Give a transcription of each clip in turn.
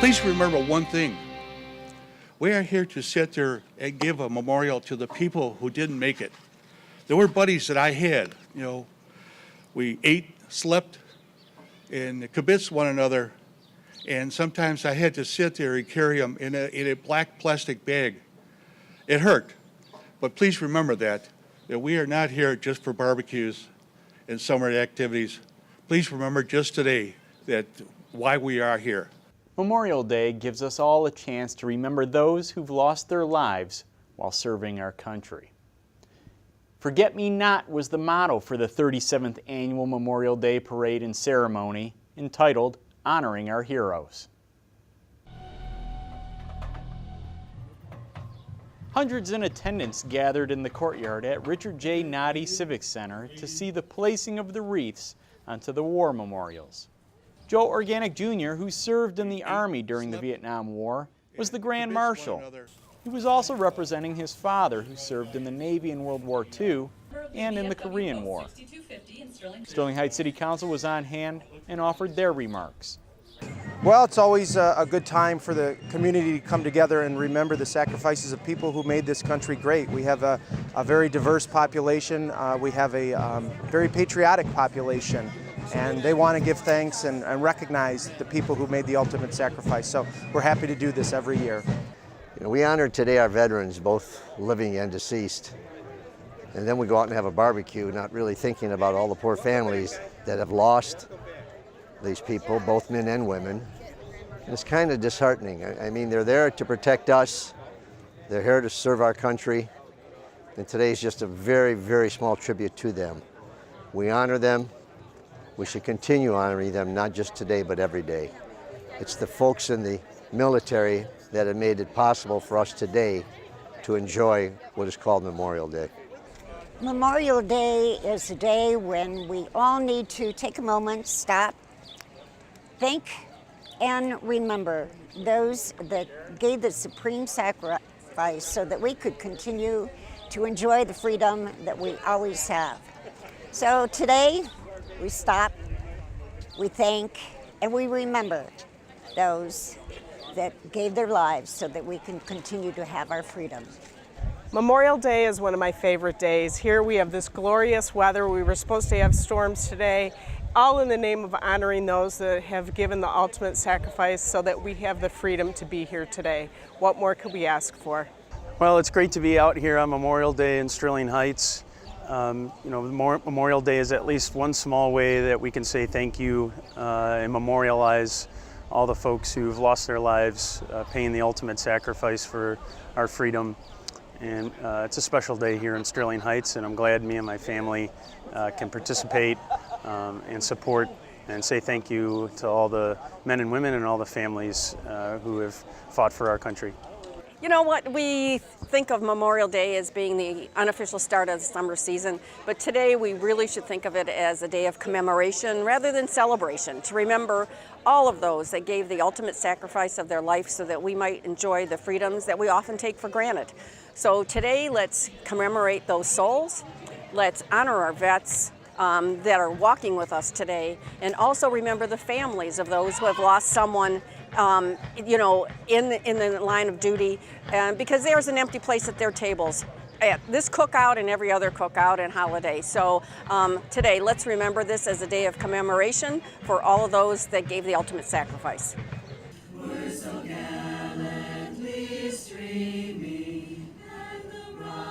Please remember one thing. We are here to sit there and give a memorial to the people who didn't make it. There were buddies that I had, we ate, slept, and kibitzed one another, and sometimes I had to sit there and carry them in a black plastic bag. It hurt, but please remember that we are not here just for barbecues and summer activities. Please remember just today that why we are here. Memorial Day gives us all a chance to remember those who've lost their lives while serving our country. Forget Me Not was the motto for the 37th Annual Memorial Day Parade and Ceremony, entitled Honoring Our Heroes. Hundreds in attendance gathered in the courtyard at Richard J. Noddy Civic Center to see the placing of the wreaths onto the war memorials. Joe Organic Jr., who served in the Army during the Vietnam War, was the Grand Marshal. He was also representing his father, who served in the Navy in World War II and in the Korean War. Sterling Heights City Council was on hand and offered their remarks. Well, it's always a good time for the community to come together and remember the sacrifices of people who made this country great. We have a very diverse population. We have a very patriotic population, and they want to give thanks and recognize the people who made the ultimate sacrifice. So we're happy to do this every year. We honor today our veterans, both living and deceased. And then we go out and have a barbecue, not really thinking about all the poor families that have lost these people, both men and women. And it's kind of disheartening. I mean, they're there to protect us. They're here to serve our country. And today is just a very, very small tribute to them. We honor them. We should continue honoring them, not just today, but every day. It's the folks in the military that have made it possible for us today to enjoy what is called Memorial Day. Memorial Day is a day when we all need to take a moment, stop, think, and remember those that gave the supreme sacrifice so that we could continue to enjoy the freedom that we always have. So today, we stop, we thank, and we remember those that gave their lives so that we can continue to have our freedom. Memorial Day is one of my favorite days. Here we have this glorious weather. We were supposed to have storms today, all in the name of honoring those that have given the ultimate sacrifice so that we have the freedom to be here today. What more could we ask for? Well, it's great to be out here on Memorial Day in Sterling Heights. Memorial Day is at least one small way that we can say thank you and memorialize all the folks who've lost their lives paying the ultimate sacrifice for our freedom. And it's a special day here in Sterling Heights, and I'm glad me and my family can participate and support and say thank you to all the men and women and all the families who have fought for our country. You know what, we think of Memorial Day as being the unofficial start of the summer season, but today we really should think of it as a day of commemoration rather than celebration, to remember all of those that gave the ultimate sacrifice of their life so that we might enjoy the freedoms that we often take for granted. So today, let's commemorate those souls, let's honor our vets that are walking with us today, and also remember the families of those who have lost someone in the line of duty, because there's an empty place at their tables at this cookout and every other cookout and holiday. So today, let's remember this as a day of commemoration for all of those that gave the ultimate sacrifice. We're so gallantly streaming.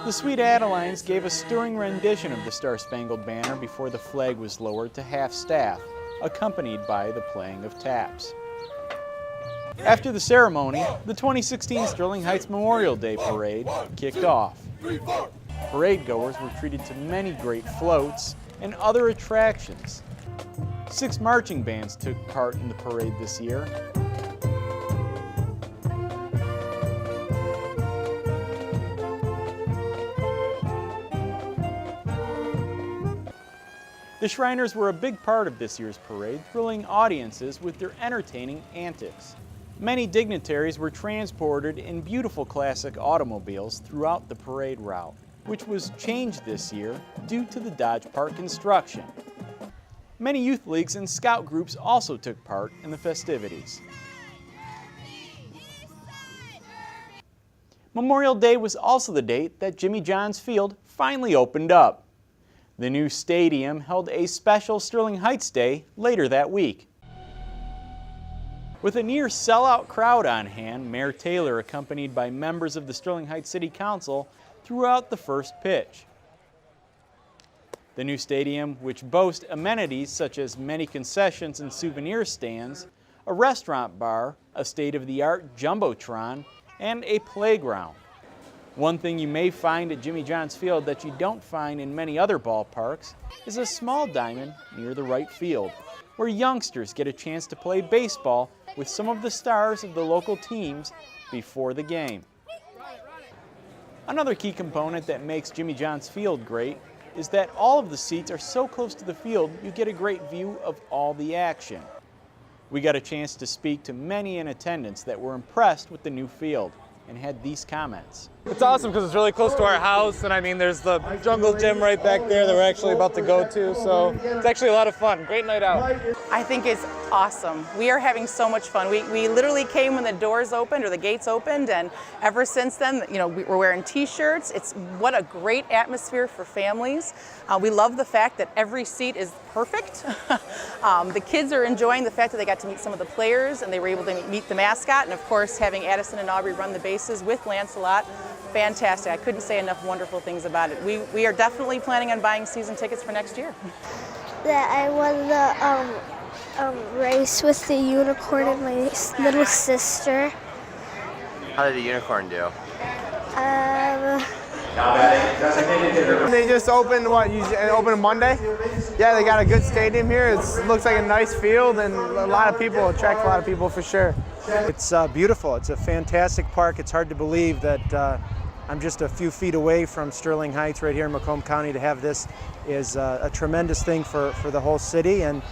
The Sweet Adelines gave a stirring rendition of the Star-Spangled Banner before the flag was lowered to half-staff, accompanied by the playing of taps. After the ceremony, the 2016 Sterling Heights Memorial Day Parade kicked off. Parade goers were treated to many great floats and other attractions. 6 marching bands took part in the parade this year. The Shriners were a big part of this year's parade, thrilling audiences with their entertaining antics. Many dignitaries were transported in beautiful classic automobiles throughout the parade route, which was changed this year due to the Dodge Park construction. Many youth leagues and scout groups also took part in the festivities. Memorial Day was also the date that Jimmy John's Field finally opened up. The new stadium held a special Sterling Heights Day later that week. With a near sellout crowd on hand, Mayor Taylor, accompanied by members of the Sterling Heights City Council, threw out the first pitch. The new stadium, which boasts amenities such as many concessions and souvenir stands, a restaurant bar, a state-of-the-art jumbotron, and a playground. One thing you may find at Jimmy John's Field that you don't find in many other ballparks is a small diamond near the right field, where youngsters get a chance to play baseball with some of the stars of the local teams before the game. Another key component that makes Jimmy John's Field great is that all of the seats are so close to the field you get a great view of all the action. We got a chance to speak to many in attendance that were impressed with the new field and had these comments. It's awesome because it's really close to our house, and I mean there's the jungle gym right back there that we're actually about to go to, so it's actually a lot of fun. Great night out. I think it's awesome. We are having so much fun. We literally came when the doors opened or the gates opened, and ever since then, you know, we're wearing t-shirts. It's what a great atmosphere for families. We love the fact that every seat is perfect. The kids are enjoying the fact that they got to meet some of the players and they were able to meet the mascot, and of course having Addison and Aubrey run the bases with Lancelot. Fantastic. I couldn't say enough wonderful things about it. We are definitely planning on buying season tickets for next year. That I won the race with the unicorn and my little sister. How did the unicorn do? They just opened, opened Monday? Yeah, they got a good stadium here. It looks like a nice field, and a lot of people, attract a lot of people for sure. It's beautiful. It's a fantastic park. It's hard to believe that I'm just a few feet away from Sterling Heights right here in Macomb County. To have this is a tremendous thing for the whole city. And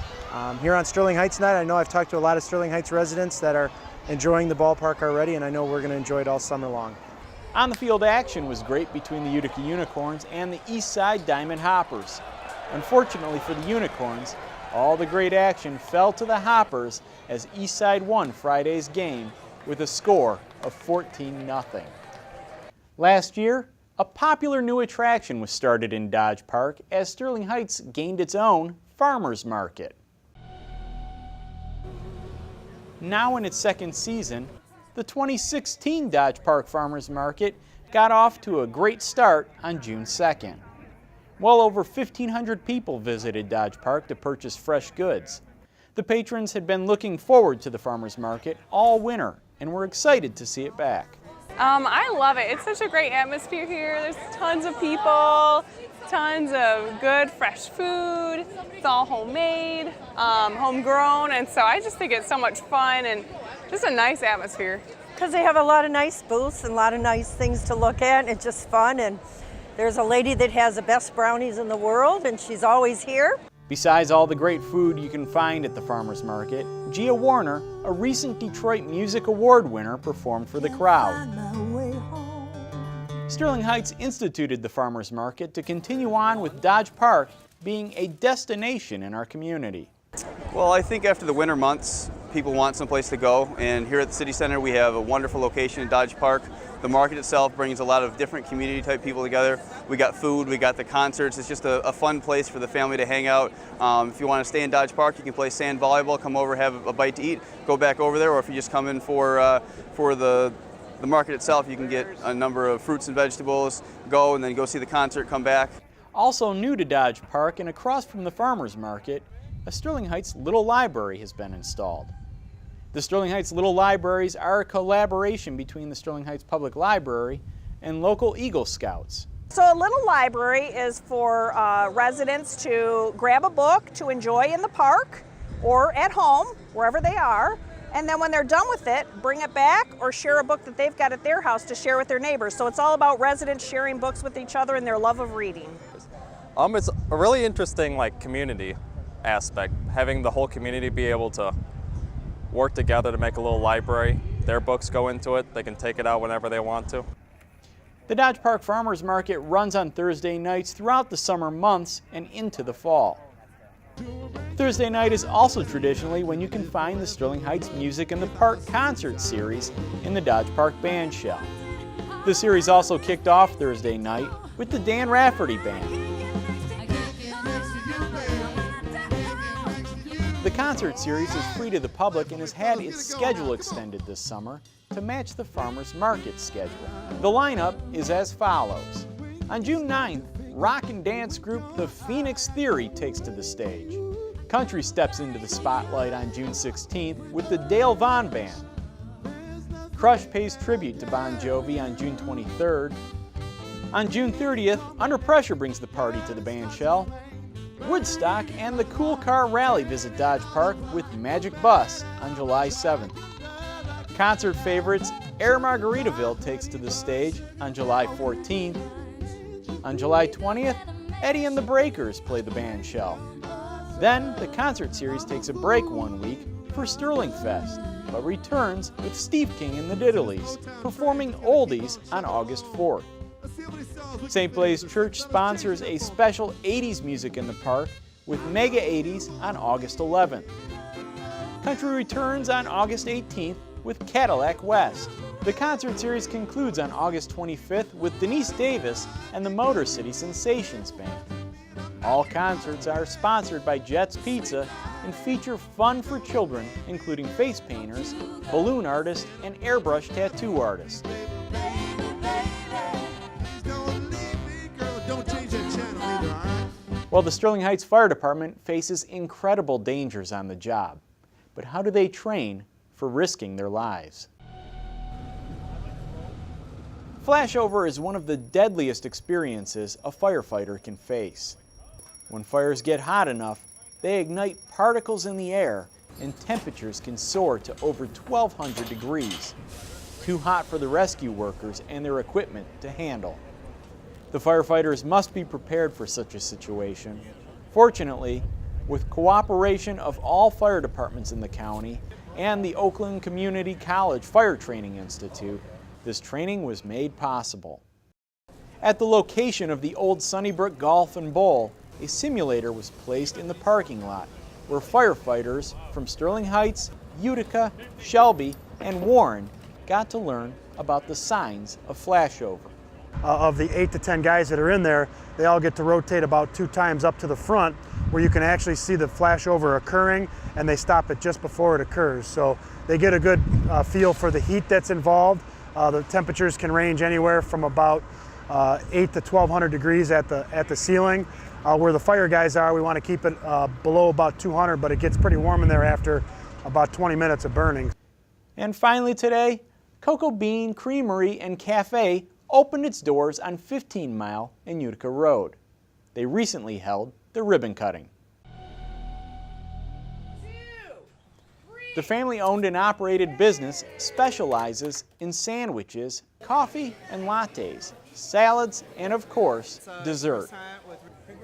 here on Sterling Heights night, I know I've talked to a lot of Sterling Heights residents that are enjoying the ballpark already, and I know we're going to enjoy it all summer long. On the field action was great between the Utica Unicorns and the East Side Diamond Hoppers. Unfortunately for the Unicorns, all the great action fell to the Hoppers as East Side won Friday's game with a score of 14-0. Last year, a popular new attraction was started in Dodge Park as Sterling Heights gained its own farmers market. Now in its second season, the 2016 Dodge Park Farmers Market got off to a great start on June 2nd. Well over 1,500 people visited Dodge Park to purchase fresh goods. The patrons had been looking forward to the farmers market all winter and were excited to see it back. I love it. It's such a great atmosphere here. There's tons of people, tons of good fresh food. It's all homemade, homegrown, and so I just think it's so much fun and just a nice atmosphere. Because they have a lot of nice booths and a lot of nice things to look at. It's just fun, and there's a lady that has the best brownies in the world, and she's always here. Besides all the great food you can find at the farmers market, Gia Warner, a recent Detroit Music Award winner, performed for the crowd. Sterling Heights instituted the farmers market to continue on with Dodge Park being a destination in our community. Well, I think after the winter months, people want someplace to go, and here at the City Center we have a wonderful location in Dodge Park. The market itself brings a lot of different community type people together. We got food, we got the concerts. It's just a fun place for the family to hang out. If you want to stay in Dodge Park, you can play sand volleyball, come over, have a bite to eat, go back over there, or if you just come in for the market itself, you can get a number of fruits and vegetables, go and then go see the concert, come back. Also new to Dodge Park and across from the farmers market, a Sterling Heights Little Library has been installed. The Sterling Heights Little Libraries are a collaboration between the Sterling Heights Public Library and local Eagle Scouts. So a little library is for residents to grab a book to enjoy in the park or at home, wherever they are, and then when they're done with it, bring it back or share a book that they've got at their house to share with their neighbors. So it's all about residents sharing books with each other and their love of reading. It's a really interesting community aspect, having the whole community be able to work together to make a little library. Their books go into it, they can take it out whenever they want to. The Dodge Park Farmers Market runs on Thursday nights throughout the summer months and into the fall. Thursday night is also traditionally when you can find the Sterling Heights Music in the Park concert series in the Dodge Park Band Shell. The series also kicked off Thursday night with the Dan Rafferty Band. The concert series is free to the public and has had its schedule extended this summer to match the farmers market schedule. The lineup is as follows. On June 9th, rock and dance group The Phoenix Theory takes to the stage. Country steps into the spotlight on June 16th with the Dale Vaughn Band. Crush pays tribute to Bon Jovi on June 23rd. On June 30th, Under Pressure brings the party to the band shell. Woodstock and the Cool Car Rally visit Dodge Park with Magic Bus on July 7th. Concert favorites Air Margaritaville takes to the stage on July 14th. On July 20th, Eddie and the Breakers play the band shell. Then the concert series takes a break 1 week for Sterling Fest, but returns with Steve King and the Diddleys, performing oldies on August 4th. St. Blaise Church sponsors a special 80s music in the park with Mega 80s on August 11th. Country returns on August 18th with Cadillac West. The concert series concludes on August 25th with Denise Davis and the Motor City Sensations Band. All concerts are sponsored by Jets Pizza and feature fun for children, including face painters, balloon artists, and airbrush tattoo artists. Well, the Sterling Heights Fire Department faces incredible dangers on the job. But how do they train for risking their lives? Flashover is one of the deadliest experiences a firefighter can face. When fires get hot enough, they ignite particles in the air and temperatures can soar to over 1,200 degrees. Too hot for the rescue workers and their equipment to handle. The firefighters must be prepared for such a situation. Fortunately, with cooperation of all fire departments in the county and the Oakland Community College Fire Training Institute, this training was made possible. At the location of the old Sunnybrook Golf and Bowl, a simulator was placed in the parking lot where firefighters from Sterling Heights, Utica, Shelby, and Warren got to learn about the signs of flashover. Of the 8 to 10 guys that are in there, they all get to rotate about 2 times up to the front where you can actually see the flashover occurring, and they stop it just before it occurs. So they get a good feel for the heat that's involved. The temperatures can range anywhere from about 8 to 1,200 degrees at the ceiling. Where the fire guys are, we want to keep it below about 200, but it gets pretty warm in there after about 20 minutes of burning. And finally today, Cocoa Bean Creamery and Cafe opened its doors on 15 Mile and Utica Road. They recently held the ribbon cutting. The family-owned and operated business specializes in sandwiches, coffee and lattes, salads, and of course, dessert.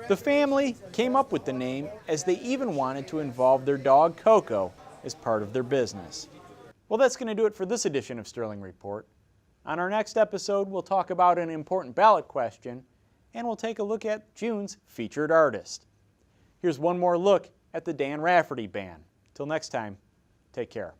The family came up with the name as they even wanted to involve their dog Coco as part of their business. Well, that's going to do it for this edition of Sterling Report. On our next episode, we'll talk about an important ballot question, and we'll take a look at June's featured artist. Here's one more look at the Dan Rafferty Band. Till next time, take care.